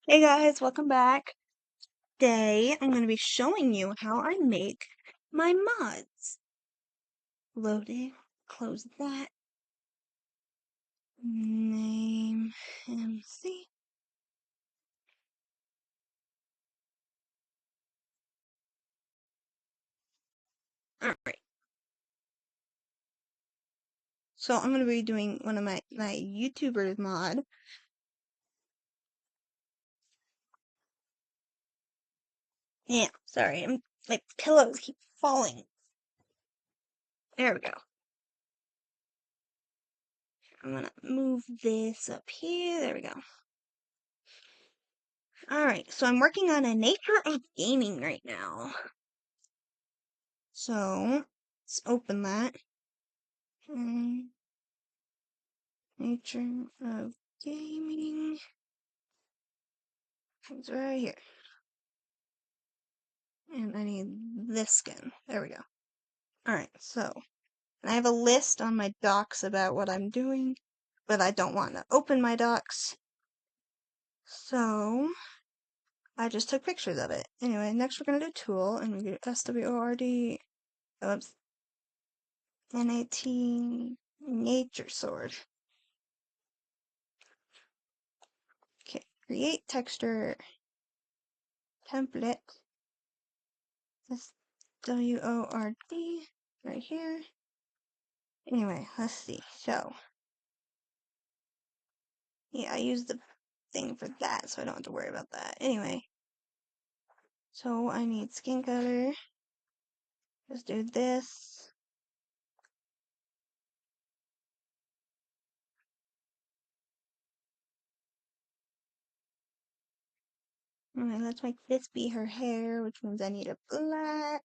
Hey guys, welcome back. Today I'm going to be showing you how I make my mods. Loading, close that. Name MC. Alright, so I'm going to be doing one of my YouTuber mod. Yeah, sorry, my pillows keep falling. There we go. I'm going to move this up here. There we go. Alright, so I'm working on a nature of gaming right now. So, let's open that. Nature of gaming. It's right here. And I need this skin. There we go. Alright, so I have a list on my docs about what I'm doing, but I don't want to open my docs. So I just took pictures of it. Anyway, next we're gonna do tool and we do SWORD oops, NAT nature sword. Okay, create texture template. SWORD right here. Anyway, let's see. So yeah, I used the thing for that, so I don't have to worry about that. Anyway, so I need skin color. Let's do this. Alright, let's make this be her hair, which means I need a black.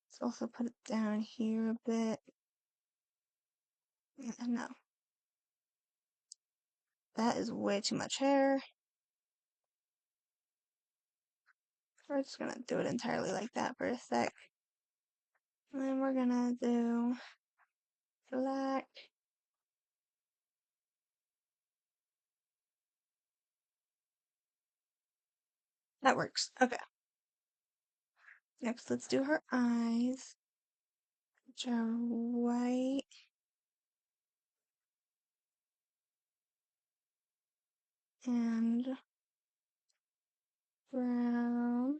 Let's also put it down here a bit. No. That is way too much hair. We're just gonna do it entirely like that for a sec. And then we're gonna do black. That works. Okay. Next, let's do her eyes, which are white. And brown.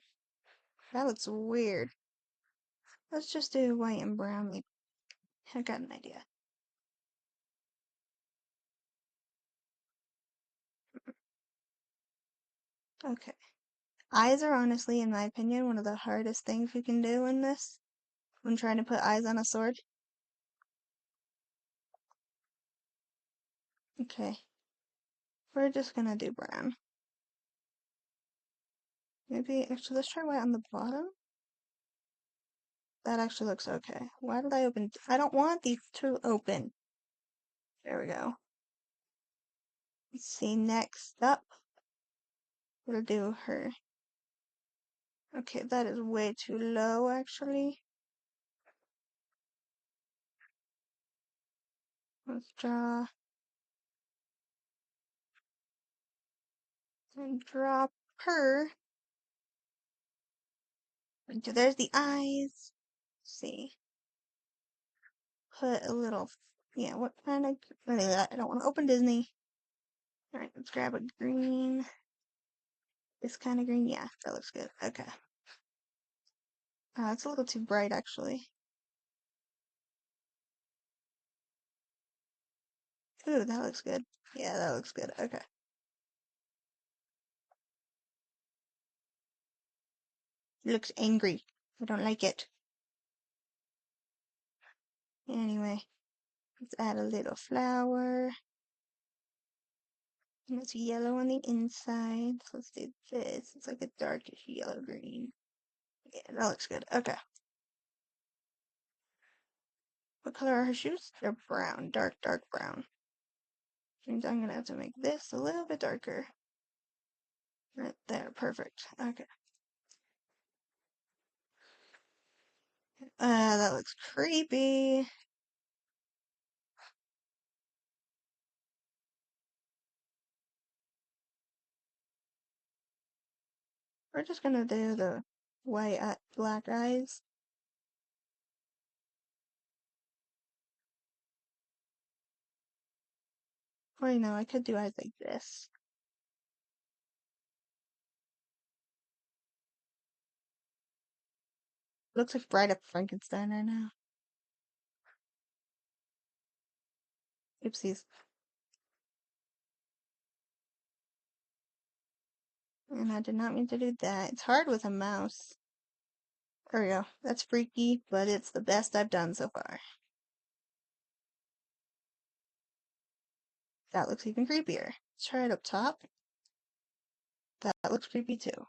That looks weird. Let's just do white and brown. Maybe. I got an idea. Okay. Eyes are honestly, in my opinion, one of the hardest things you can do in this when trying to put eyes on a sword. Okay. We're just gonna do brown. Maybe, actually, let's try white on the bottom. That actually looks okay. Why did I open? I don't want these to open. There we go. Let's see, next up, we'll do her. Okay, that is way too low, actually. Let's draw and drop her. There's the eyes. Let's see. Put a little, yeah, what kind of, I don't want to open Disney. Alright, let's grab a green. This kind of green, yeah, that looks good. Okay. It's a little too bright, actually. Ooh, that looks good. Yeah, that looks good. Okay. It looks angry. I don't like it. Anyway, let's add a little flower. And it's yellow on the inside. So let's do this. It's like a darkish yellow green. Yeah, that looks good. Okay. What color are her shoes? They're brown. Dark, dark brown. Which means I'm gonna have to make this a little bit darker. Right there. Perfect. Okay. That looks creepy. We're just gonna do the black eyes. Or, you know, I could do eyes like this. Looks like Bride of Frankenstein right now. Oopsies. And I did not mean to do that. It's hard with a mouse. There we go. That's freaky, but it's the best I've done so far. That looks even creepier. Let's try it up top. That looks creepy too.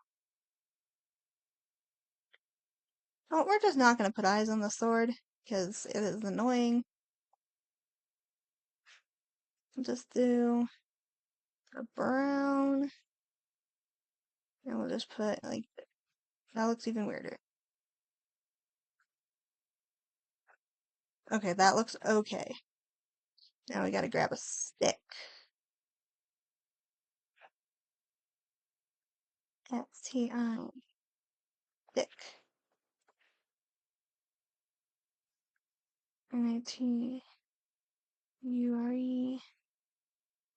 Oh, we're just not going to put eyes on the sword because it is annoying. We'll just do a brown. And we'll just put like, that looks even weirder. Okay, that looks okay. Now we gotta grab a stick. STI. Stick. NITURE.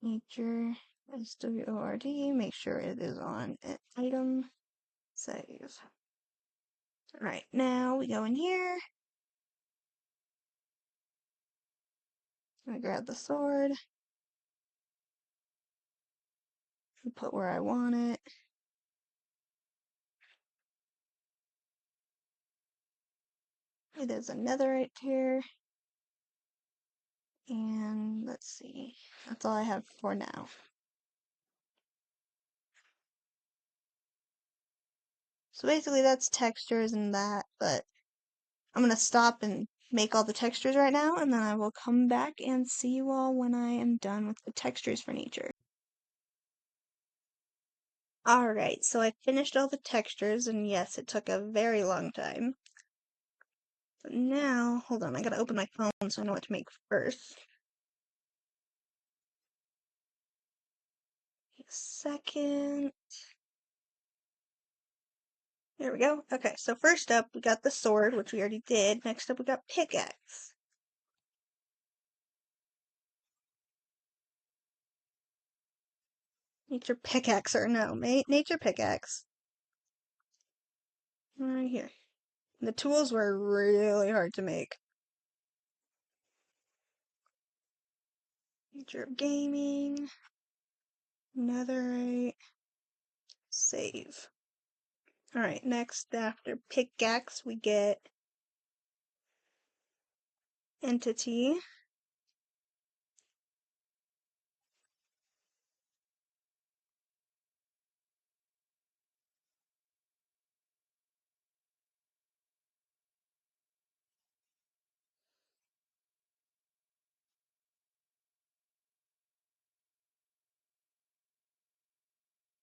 Nature. SWORD. Make sure it is on an item. Save. Alright, now we go in here. I grab the sword. Put where I want it. It is a netherite here. And let's see. That's all I have for now. So basically that's textures and that, but I'm gonna stop and make all the textures right now, and then I will come back and see you all when I am done with the textures for nature. Alright, so I finished all the textures, and yes, it took a very long time. But now, hold on, I gotta open my phone so I know what to make first. A second. There we go. Okay, so first up, we got the sword, which we already did. Next up, we got pickaxe. Nature pickaxe, or no, nature pickaxe. Right here. The tools were really hard to make. Nature of gaming. Netherite. Save. Alright, next after pickaxe, we get entity.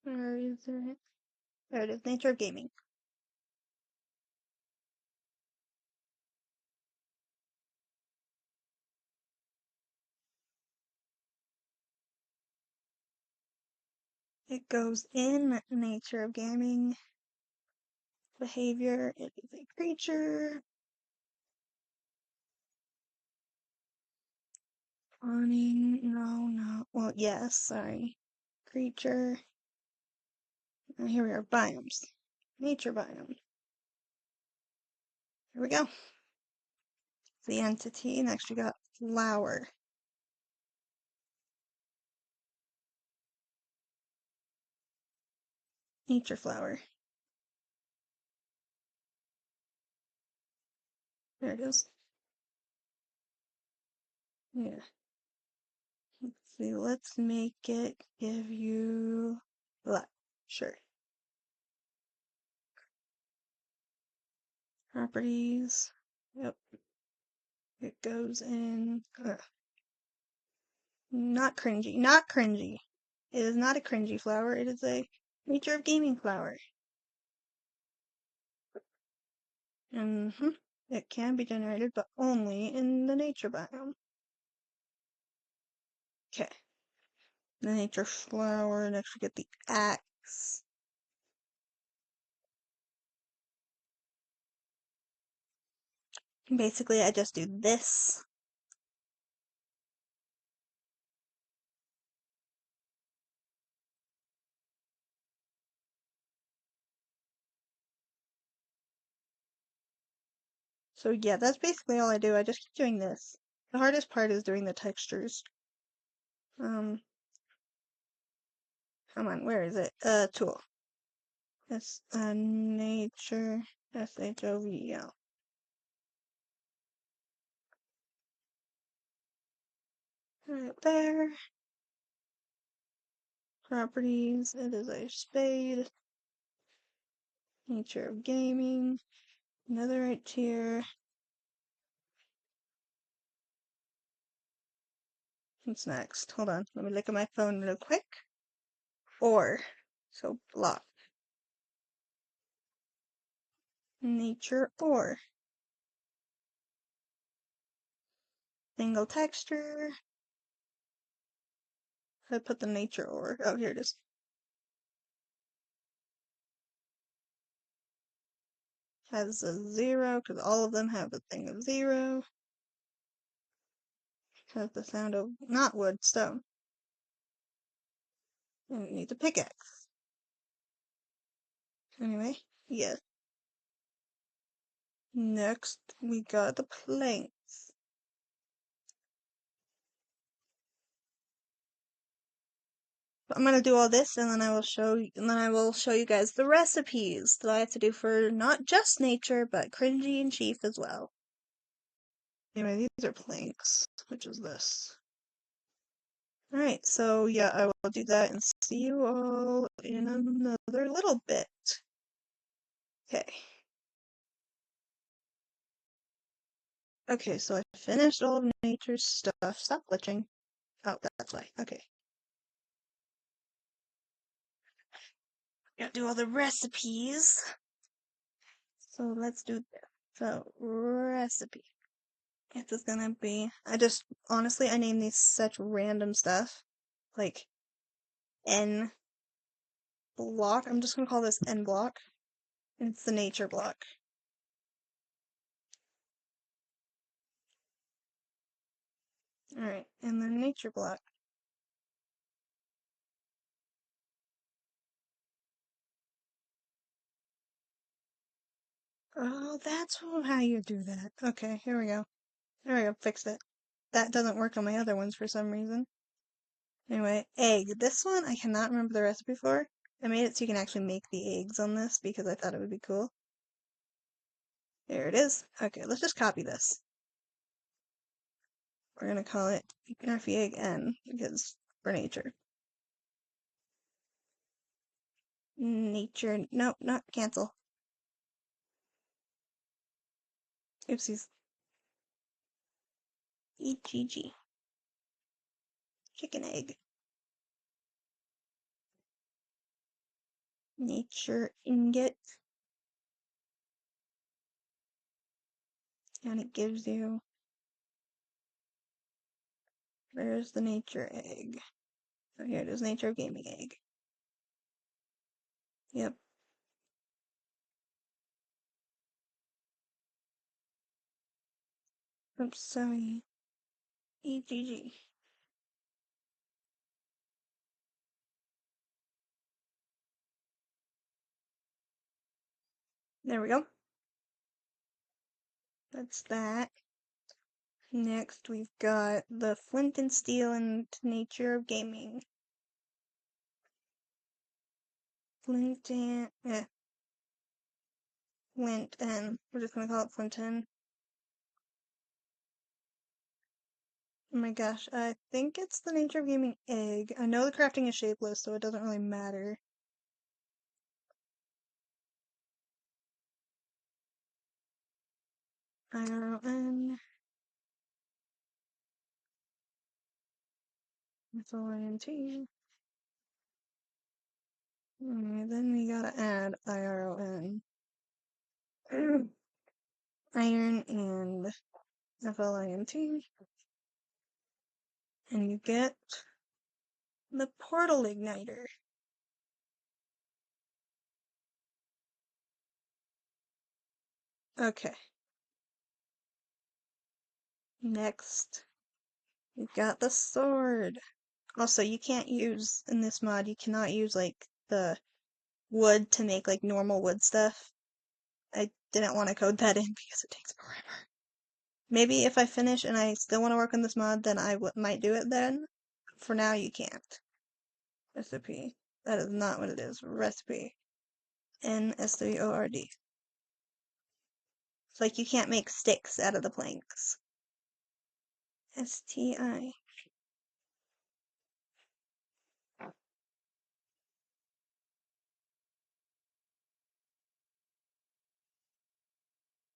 Where is it? There it is, nature of gaming. It goes in nature of gaming. Behavior, it is a creature. Spawning, no. Well, yes, sorry. Creature. Here we are, biomes. Nature biome. Here we go. The entity. Next we got flower. Nature flower. There it is. Yeah. Let's see, let's make it give you black. Sure. Properties. Yep. It goes in. Not cringy. Not cringy. It is not a cringy flower. It is a nature of gaming flower. It can be generated, but only in the nature biome. Okay. The nature flower. Next we get the axe. Basically, I just do this. So yeah, that's basically all I do. I just keep doing this. The hardest part is doing the textures. Um, Come on, where is it? Tool. It's nature, SHOVL. Right there. Properties, it is a spade. Nature of gaming. Another right here. What's next? Hold on, let me look at my phone real quick. Or, so block. Nature or. Single texture. I put the nature or. Oh, here it is. Has a 0 because all of them have a thing of 0. Has the sound of not wood, stone. And we need the pickaxe. Anyway, yes. Next, we got the planks. I'm gonna do all this, and then I will show you guys the recipes that I have to do for not just nature, but cringy and chief as well. Anyway, these are planks, which is this. Alright, so yeah, I will do that and see you all in another little bit. Okay. Okay, so I finished all of nature's stuff. Stop glitching. Oh, that's why. Okay. Gotta do all the recipes. So let's do this. So, recipe. It is gonna be. Honestly, I name these such random stuff. Like, N block. I'm just gonna call this N block. It's the nature block. Alright, and the nature block. Oh, that's how you do that. Okay, here we go. There we go, fixed it. That doesn't work on my other ones for some reason. Anyway, egg. This one I cannot remember the recipe for. I made it so you can actually make the eggs on this because I thought it would be cool. There it is. Okay, let's just copy this. We're gonna call it Gnarfy Egg N because for nature. Nature. Nope, not cancel. Oopsies. EGG. Chicken egg. Nature ingot. And it gives you. There's the nature egg. Oh, here it is, nature gaming egg. Yep. Oops, sorry. EGG. There we go. That's that. Next, we've got the flint and steel and nature of gaming. Flint and flint and we're just gonna call it Flinton. Oh my gosh, I think it's the nature of gaming egg. I know the crafting is shapeless, so it doesn't really matter. IRON. FLINT. Then we gotta add IRON. Iron and FLINT. And you get the portal igniter. Okay. Next, we've got the sword. Also, you can't use, in this mod, you cannot use, like, the wood to make, like, normal wood stuff. I didn't want to code that in because it takes forever. Maybe if I finish and I still want to work on this mod, then I might do it then. For now, you can't. Recipe. That is not what it is. Recipe. NSWORD. It's like you can't make sticks out of the planks. STI.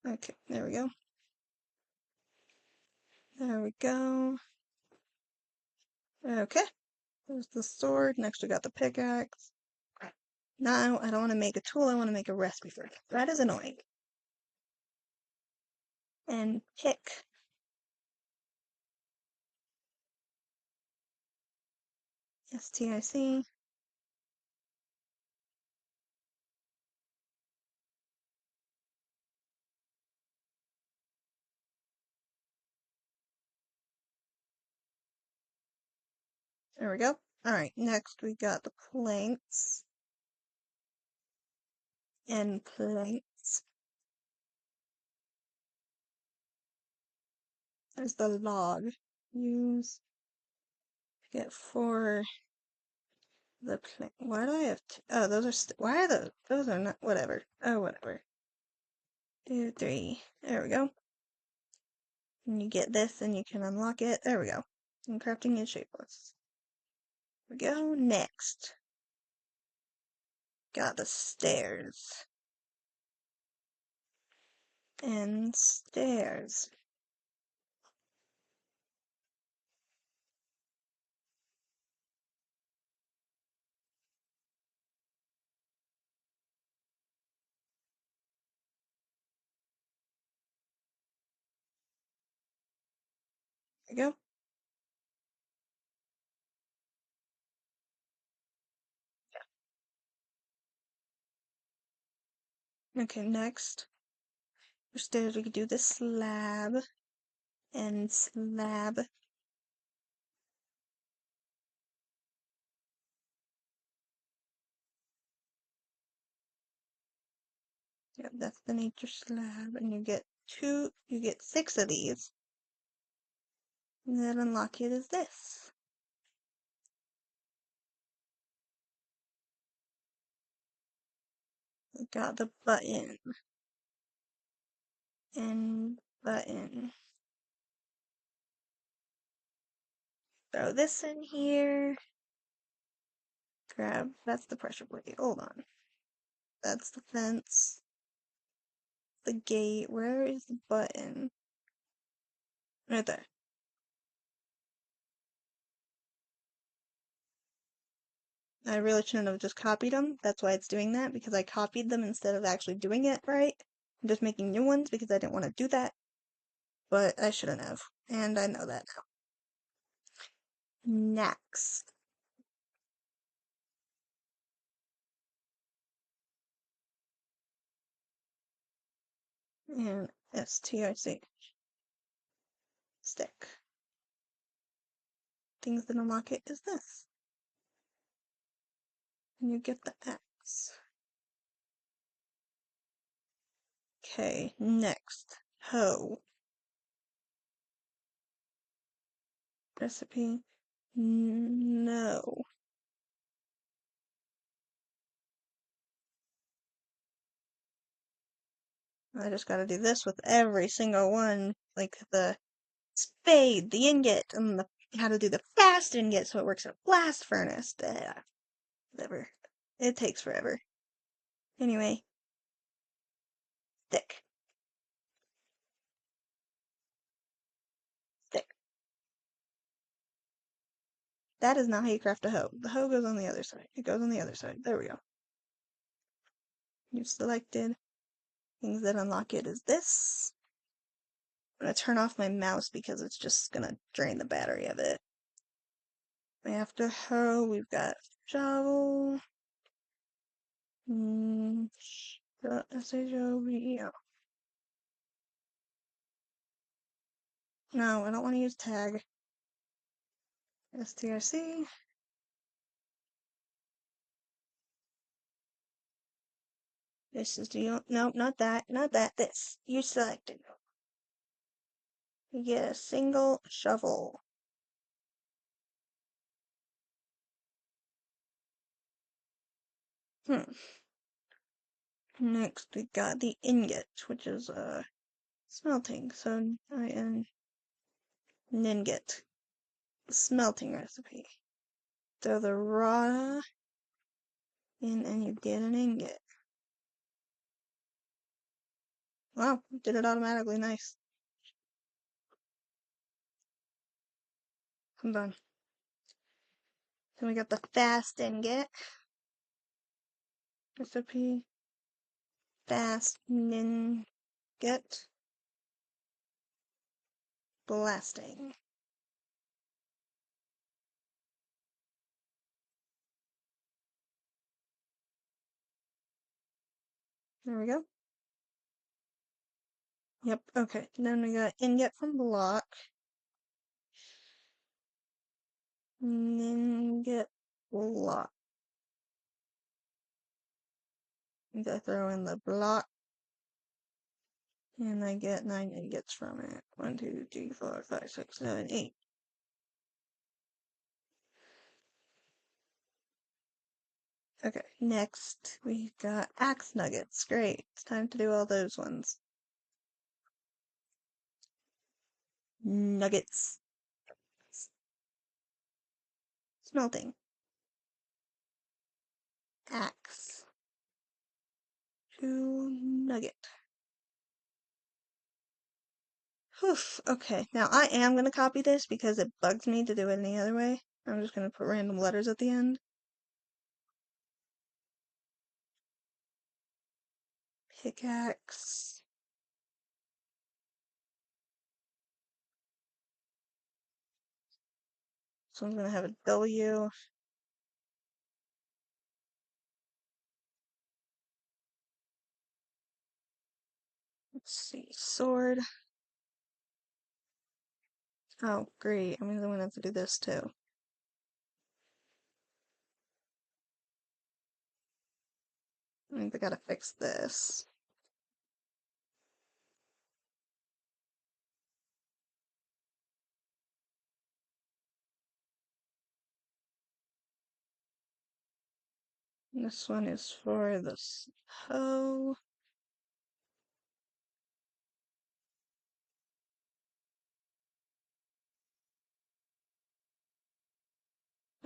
Okay, there we go. There we go. Okay. There's the sword. Next we got the pickaxe. Now I don't want to make a tool, I want to make a recipe for it. That is annoying. And pick. STIC. There we go. Alright, next we got the planks. And planks. There's the log. Use. Get for the plank. Why do I have oh, those are why are those are not, whatever. Oh, whatever. 2, 3. There we go. And you get this and you can unlock it. There we go. And crafting is shapeless. There we go. Next. Got the stairs. And stairs. There we go. Okay, next. For stairs, we could do the slab. And slab. Yep, that's the nature slab. And you get 6 of these. And then unlock it is this. We got the button. And button. Throw this in here. Grab, that's the pressure plate. Hold on. That's the fence. The gate. Where is the button? Right there. I really shouldn't have just copied them. That's why it's doing that, because I copied them instead of actually doing it right. I'm just making new ones because I didn't want to do that. But I shouldn't have. And I know that now. Next. And STIC. Stick. Things that unlock it is this. And you get the X. Okay, next. Hoe. Recipe. No. I just gotta do this with every single one. Like the spade, the ingot, and the how to do the fast ingot so it works at blast furnace. Whatever. It takes forever. Anyway, stick. Stick. That is not how you craft a hoe. The hoe goes on the other side. It goes on the other side. There we go. You've selected. Things that unlock it is this. I'm gonna turn off my mouse because it's just gonna drain the battery of it. After hoe, we've got shovel. SHOVEL. No, I don't want to use tag. STRC. This is the, no, not that, not that, this. You selected. You get a single shovel. Hmm. Next, we got the ingot, which is, smelting. So, Ninget. Smelting recipe. Throw the raw in and you get an ingot. Wow, did it automatically, nice. Hold on. Then we got the fast ingot recipe. Fast ninget blasting. There we go. Yep, okay. Then we got ingot from block. Ingot block. We gotta throw in the block. And I get 9 ingots from it. 1, 2, 3, 4, 5, 6, 7, 8. Okay, next we got axe nuggets. Great. It's time to do all those ones. Nuggets. Smelting. Axe. 2 nugget. Whew, okay. Now I am gonna copy this because it bugs me to do it any other way. I'm just gonna put random letters at the end. Pickaxe. So I'm gonna have a W. Let's see. Sword. Oh, great. I'm gonna have to do this too. I think I gotta fix this. This one is for the hoe.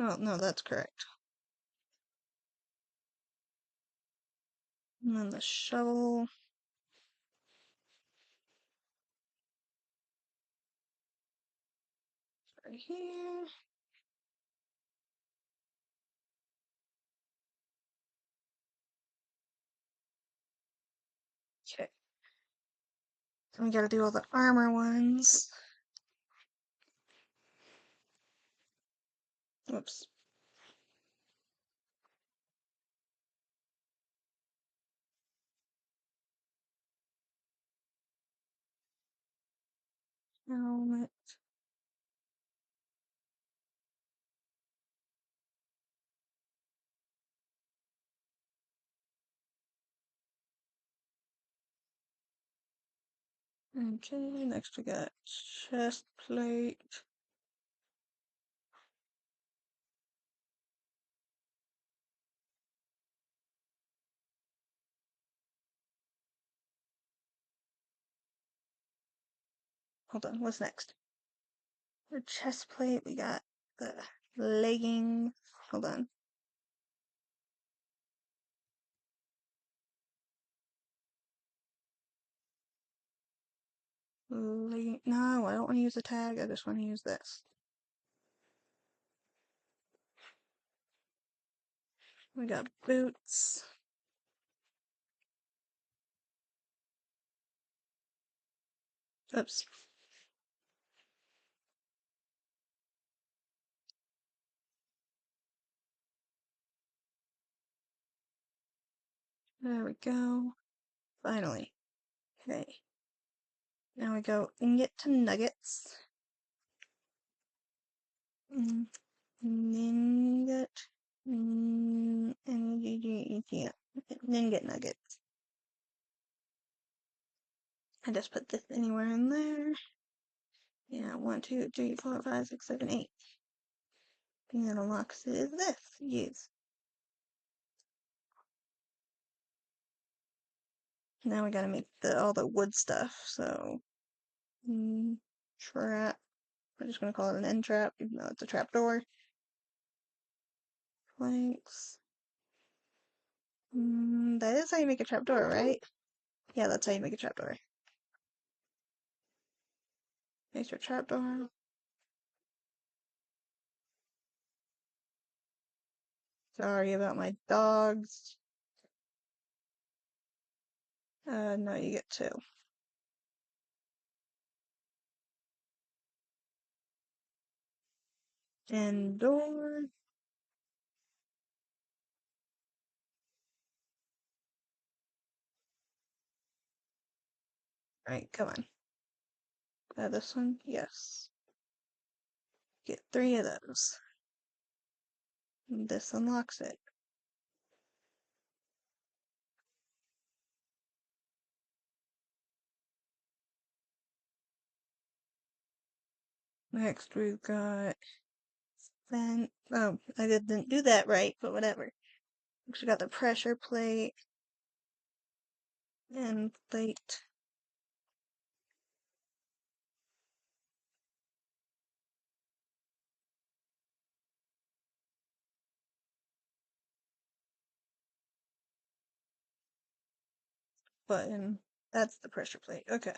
Oh, no, that's correct. And then the shovel. Right here. Okay. Then we gotta do all the armor ones. Whoops. Helmet. Okay, next we got chest plate. Hold on, what's next? For chest plate, we got the leggings. Hold on. No, I don't want to use the tag. I just want to use this. We got boots. Oops. There we go. Finally. Okay. Now we go and get to nuggets. Ninget. Ninget nuggets. I just put this anywhere in there. Yeah, 1, 2, 3, 4, 5, 6, 7, 8. Thing that unlocks it is this. Yes. Now we gotta make all the wood stuff. So, trap. We're just gonna call it an end trap, even though it's a trap door. Planks. That is how you make a trap door, right? Yeah, that's how you make a trap door. Make your trap door. Sorry about my dogs. No, you get 2. And door. Alright, come on. This one? Yes. Get 3 of those. And this unlocks it. Next we've got fence. Oh, I didn't do that right, but whatever. Next we got the pressure plate and plate. Button. That's the pressure plate. Okay.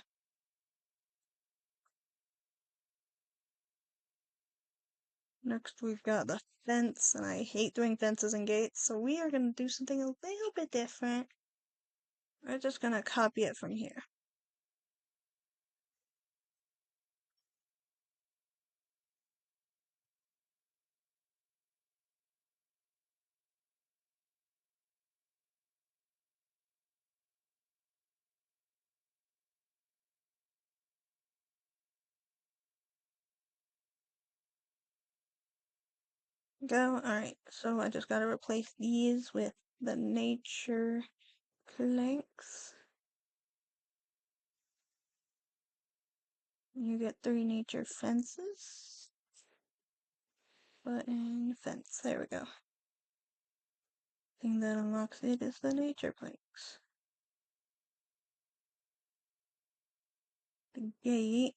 Next we've got the fence, and I hate doing fences and gates, so we are going to do something a little bit different. We're just going to copy it from here. Go. Alright, so I just gotta replace these with the nature planks. You get 3 nature fences. Button, fence. There we go. Thing that unlocks it is the nature planks. The gate.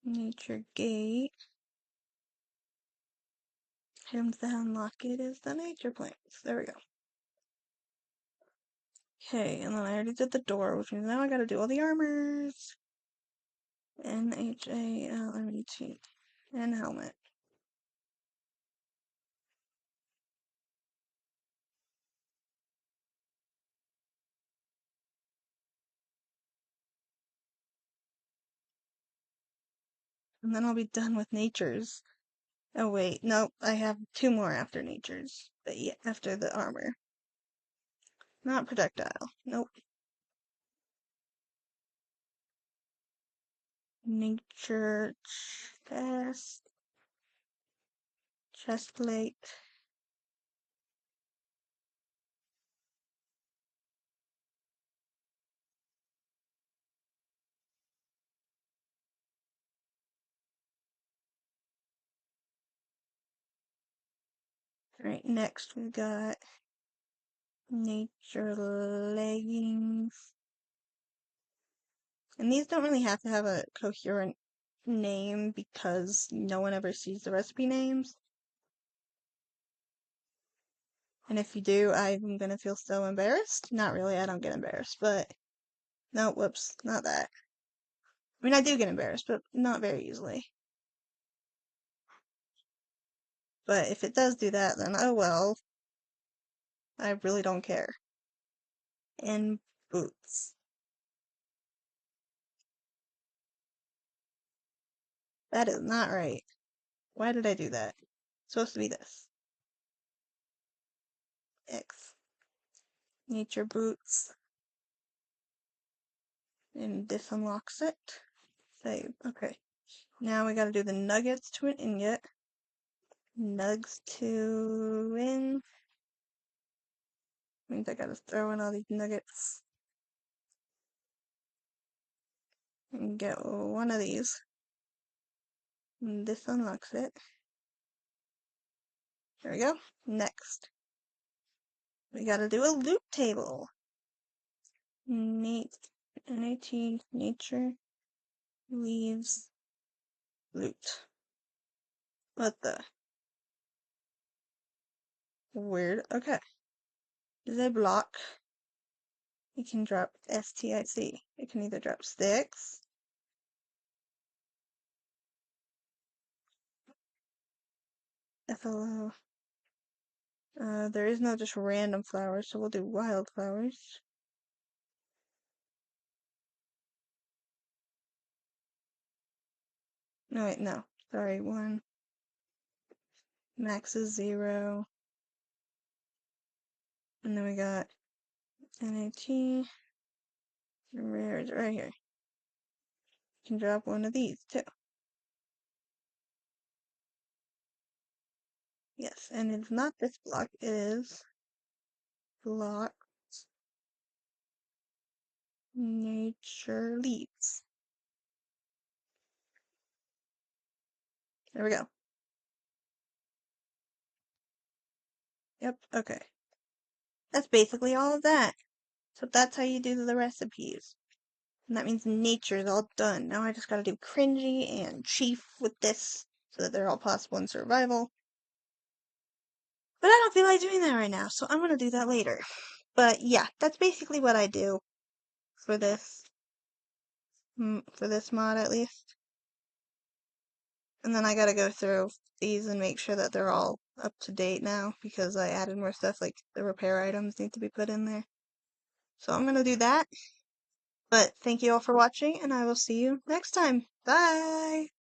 Nature gate. Items that unlock it is the nature planks. There we go. Okay, and then I already did the door, which means now I gotta do all the armors. NHALMET. And helmet. And then I'll be done with natures. Oh wait, nope, I have 2 more after natures. But yeah, after the armor. Not projectile. Nope. Nature chest plate. Alright, next we got nature leggings. And these don't really have to have a coherent name because no one ever sees the recipe names. And if you do, I'm gonna feel so embarrassed. Not really, I don't get embarrassed, but no, whoops, not that. I mean, I do get embarrassed, but not very easily. But if it does do that, then oh well. I really don't care. And boots. That is not right. Why did I do that? It's supposed to be this. X. Nature boots. And this unlocks it. Save. Okay. Now we gotta do the nuggets to an ingot. Nugs to in. Means I gotta throw in all these nuggets. And get one of these. And this unlocks it. There we go. Next. We gotta do a loot table. NAT, nature, leaves, loot. What the? Weird. Okay. Is a block. It can drop STIC. It can either drop sticks. FLO. There is no just random flowers, so we'll do wildflowers. No, wait, no. Sorry, 1. Max is 0. And then we got NAT. Where is it? Right here. You can drop one of these, too. Yes, and it's not this block, it is block nature leaves. There we go. Yep, okay. That's basically all of that. So that's how you do the recipes. And that means nature is all done. Now I just gotta do cringy and chief with this so that they're all possible in survival. But I don't feel like doing that right now, so I'm gonna do that later. But yeah, that's basically what I do for this mod at least. And then I gotta go through these and make sure that they're all up to date now because I added more stuff like the repair items need to be put in there. So I'm gonna do that. But thank you all for watching and I will see you next time. Bye!